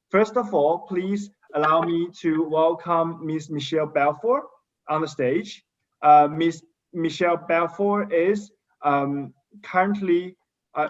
First of all, please allow me to welcome Ms. Michele Belfor on the stage. Ms. Michele Belfor is currently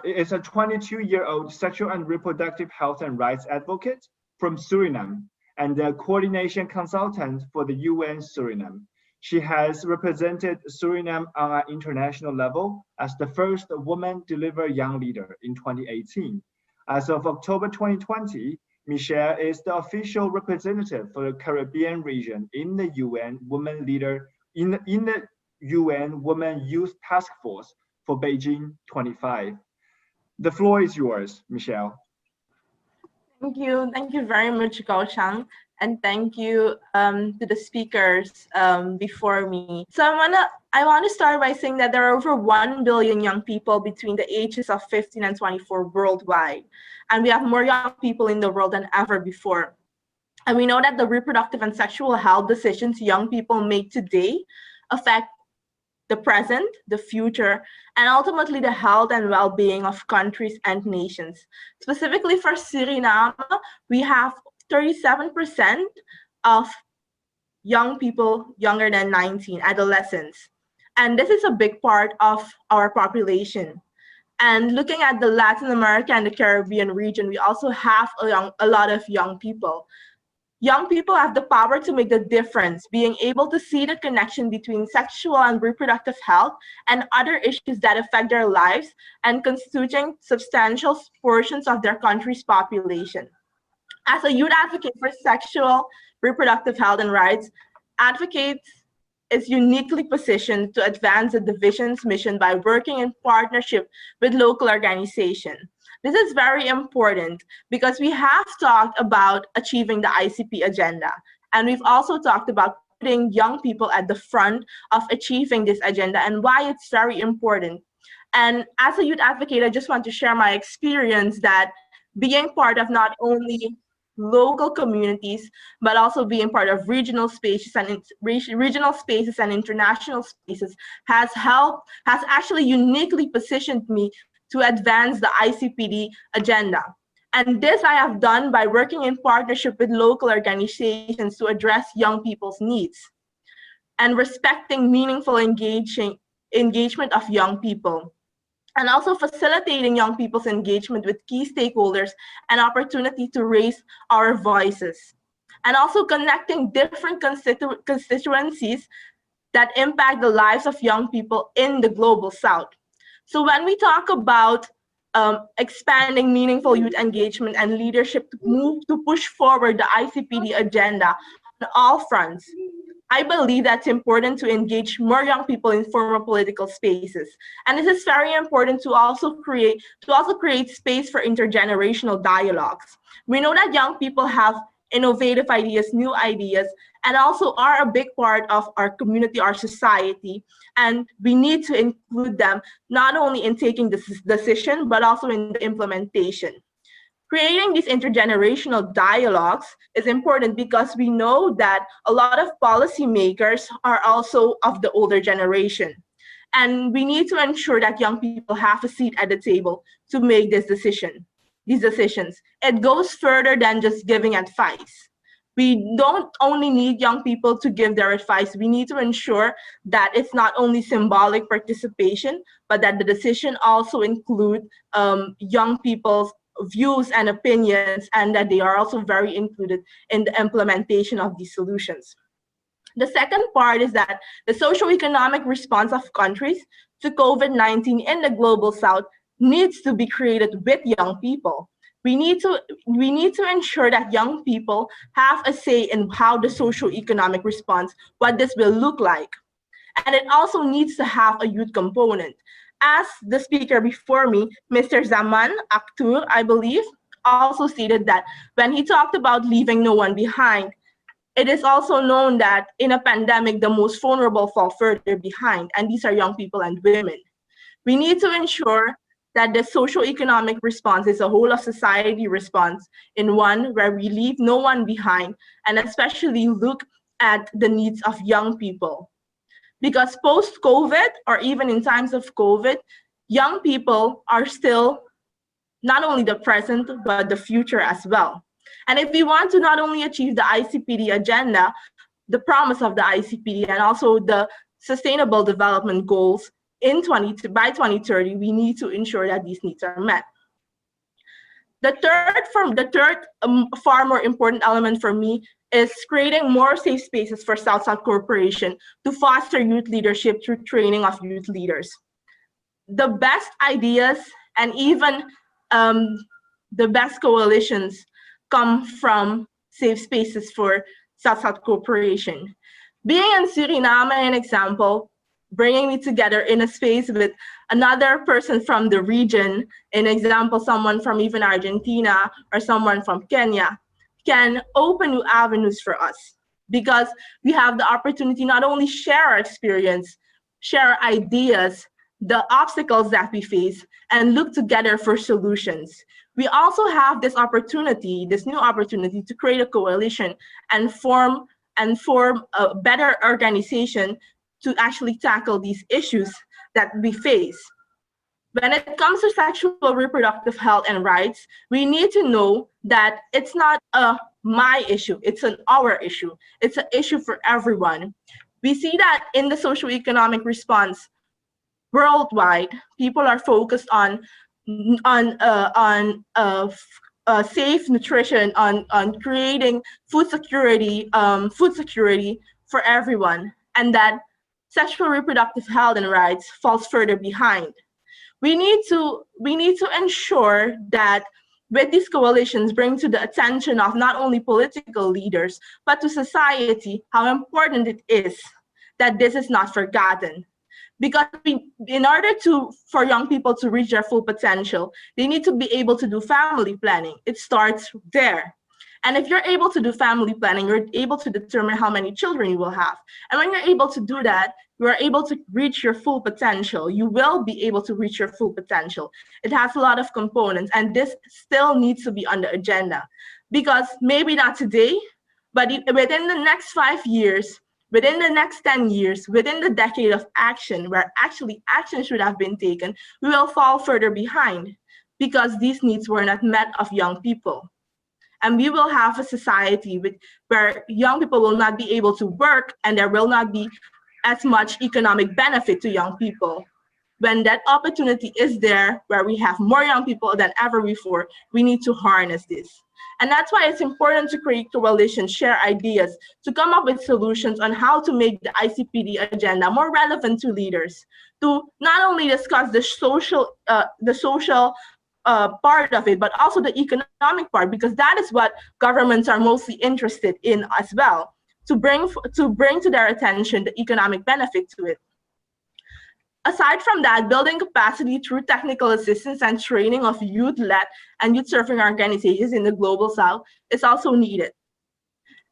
is a 22-year-old sexual and reproductive health and rights advocate from Suriname and a coordination consultant for the UN Suriname. She has represented Suriname on an international level as the first woman delivered young leader in 2018. As of October 2020, Michele is the official representative for the Caribbean region in the UN Women Leader in the UN Women Youth Task Force for Beijing 25. The floor is yours, Michele. Thank you very much, Gao Chang, and thank you to the speakers before me. So I want to start by saying that there are over 1 billion young people between the ages of 15 and 24 worldwide, and we have more young people in the world than ever before. And we know that the reproductive and sexual health decisions young people make today affect the present, the future, and ultimately the health and well-being of countries and nations. Specifically for Suriname, we have 37% of young people younger than 19, adolescents. And this is a big part of our population. And looking at the Latin America and the Caribbean region, we also have a lot of young people. Young people have the power to make the difference, being able to see the connection between sexual and reproductive health and other issues that affect their lives and constituting substantial portions of their country's population. As a youth advocate for sexual, reproductive health and rights, Advocates is uniquely positioned to advance the division's mission by working in partnership with local organizations. This is very important because we have talked about achieving the ICP agenda, and we've also talked about putting young people at the front of achieving this agenda and why it's very important. And as a youth advocate, I just want to share my experience that being part of not only local communities, but also being part of regional spaces and international spaces has actually uniquely positioned me to advance the ICPD agenda. And this I have done by working in partnership with local organizations to address young people's needs and respecting meaningful engagement of young people, and also facilitating young people's engagement with key stakeholders and opportunity to raise our voices, and also connecting different constituencies that impact the lives of young people in the global South. So when we talk about expanding meaningful youth engagement and leadership to push forward the ICPD agenda on all fronts, I believe that's important to engage more young people in formal political spaces. And this is very important to also create space for intergenerational dialogues. We know that young people have innovative ideas, new ideas, and also are a big part of our community, our society. And we need to include them not only in taking this decision, but also in the implementation. Creating these intergenerational dialogues is important because we know that a lot of policymakers are also of the older generation. And we need to ensure that young people have a seat at the table to make these decisions. It goes further than just giving advice. We don't only need young people to give their advice. We need to ensure that it's not only symbolic participation, but that the decision also include young people's views and opinions, and that they are also very included in the implementation of these solutions. The second part is that the socio-economic response of countries to COVID-19 in the global South needs to be created with young people. We need to ensure that young people have a say in how the socio-economic response, what this will look like. And it also needs to have a youth component. As the speaker before me, Mr. Zaman Akhtur, I believe, also stated that when he talked about leaving no one behind, it is also known that in a pandemic, the most vulnerable fall further behind, and these are young people and women. We need to ensure that the socio-economic response is a whole of society response in one where we leave no one behind, and especially look at the needs of young people. Because post-COVID, or even in times of COVID, young people are still not only the present, but the future as well. And if we want to not only achieve the ICPD agenda, the promise of the ICPD, and also the sustainable development goals by 2030, we need to ensure that these needs are met. The third far more important element for me is creating more safe spaces for South-South cooperation to foster youth leadership through training of youth leaders. The best ideas and even the best coalitions come from safe spaces for South-South cooperation. Being in Suriname, an example, bringing me together in a space with another person from the region, an example, someone from even Argentina or someone from Kenya, can open new avenues for us because we have the opportunity not only share our experience, share our ideas, the obstacles that we face, and look together for solutions. We also have this opportunity, this new opportunity to create a coalition and form a better organization to actually tackle these issues that we face. When it comes to sexual reproductive health and rights, we need to know that it's not my issue, it's an our issue. It's an issue for everyone. We see that in the socioeconomic response worldwide, people are focused on safe nutrition, on creating food security for everyone, and that sexual reproductive health and rights falls further behind. We need to ensure that with these coalitions bring to the attention of not only political leaders, but to society how important it is that this is not forgotten. Because in order for young people to reach their full potential, they need to be able to do family planning. It starts there. And if you're able to do family planning, you're able to determine how many children you will have. And when you're able to do that, you are able to reach your full potential. You will be able to reach your full potential. It has a lot of components, and this still needs to be on the agenda. Because maybe not today, but within the next 5 years, within the next 10 years, within the decade of action, where actually action should have been taken, we will fall further behind because these needs were not met of young people. And we will have a society where young people will not be able to work and there will not be as much economic benefit to young people. When that opportunity is there, where we have more young people than ever before, we need to harness this. And that's why it's important to create coalitions, share ideas, to come up with solutions on how to make the ICPD agenda more relevant to leaders, to not only discuss the social part of it, but also the economic part, because that is what governments are mostly interested in as well, to bring to their attention the economic benefit to it. Aside from that, building capacity through technical assistance and training of youth-led and youth-serving organizations in the Global South is also needed.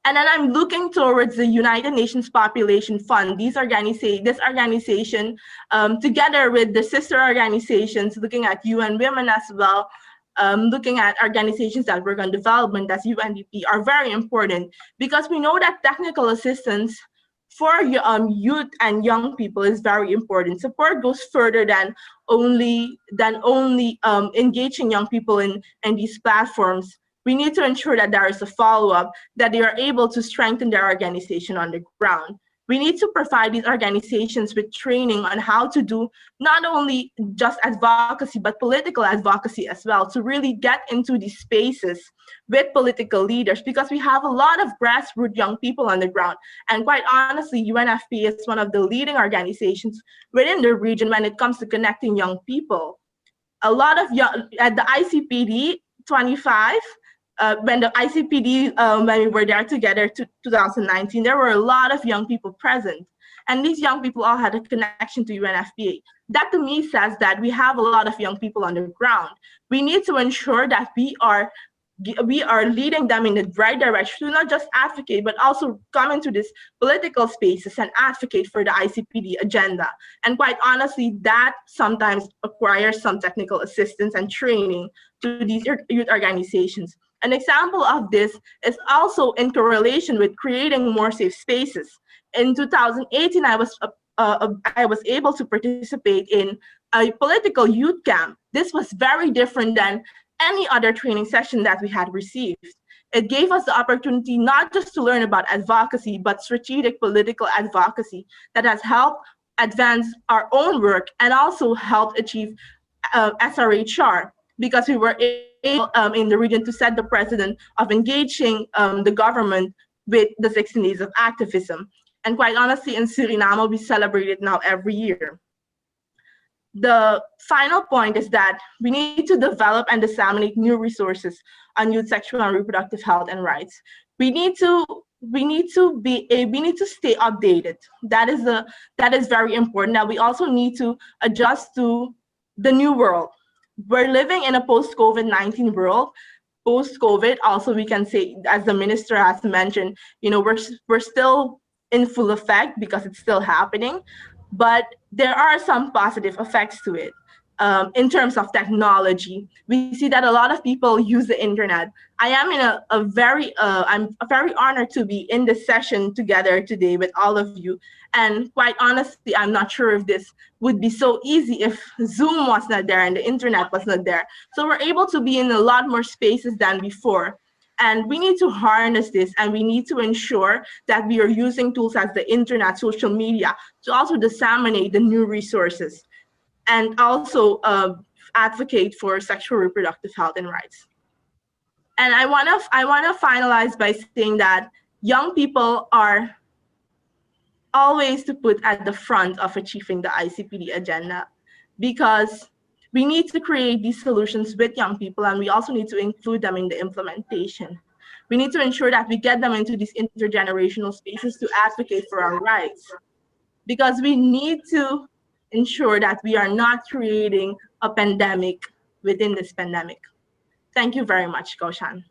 And then I'm looking towards the United Nations Population Fund. This organization, together with the sister organizations, looking at UN Women as well, looking at organizations that work on development, as UNDP, are very important because we know that technical assistance for youth and young people is very important. Support goes further than only engaging young people in these platforms. We need to ensure that there is a follow-up, that they are able to strengthen their organization on the ground. We need to provide these organizations with training on how to do not only just advocacy, but political advocacy as well, to really get into these spaces with political leaders, because we have a lot of grassroots young people on the ground. And quite honestly, UNFP is one of the leading organizations within the region when it comes to connecting young people. A lot of at the ICPD 25, when the ICPD, when we were there together to 2019, there were a lot of young people present. And these young people all had a connection to UNFPA. That to me says that we have a lot of young people on the ground. We need to ensure that we are leading them in the right direction to not just advocate, but also come into these political spaces and advocate for the ICPD agenda. And quite honestly, that sometimes requires some technical assistance and training to these youth organizations. An example of this is also in correlation with creating more safe spaces. In 2018, I was able to participate in a political youth camp. This was very different than any other training session that we had received. It gave us the opportunity not just to learn about advocacy, but strategic political advocacy that has helped advance our own work and also helped achieve SRHR, because we were able in the region to set the precedent of engaging the government with the 16 days of activism. And quite honestly, in Suriname, we celebrate it now every year. The final point is that we need to develop and disseminate new resources on youth sexual and reproductive health and rights. We need to stay updated. That is very important. Now we also need to adjust to the new world. We're living in a post-COVID-19 world. Post-COVID, also we can say, as the minister has mentioned, we're still in full effect because it's still happening, but there are some positive effects to it. In terms of technology, we see that a lot of people use the internet. I am in I'm very honored to be in this session together today with all of you. And quite honestly, I'm not sure if this would be so easy if Zoom was not there and the internet was not there. So we're able to be in a lot more spaces than before. And we need to harness this, and we need to ensure that we are using tools as the internet, social media, to also disseminate the new resources and also advocate for sexual reproductive health and rights. And I wanna finalize by saying that young people are always to put at the front of achieving the ICPD agenda, because we need to create these solutions with young people, and we also need to include them in the implementation. We need to ensure that we get them into these intergenerational spaces to advocate for our rights, because we need to ensure that we are not creating a pandemic within this pandemic. Thank you very much, Goshan.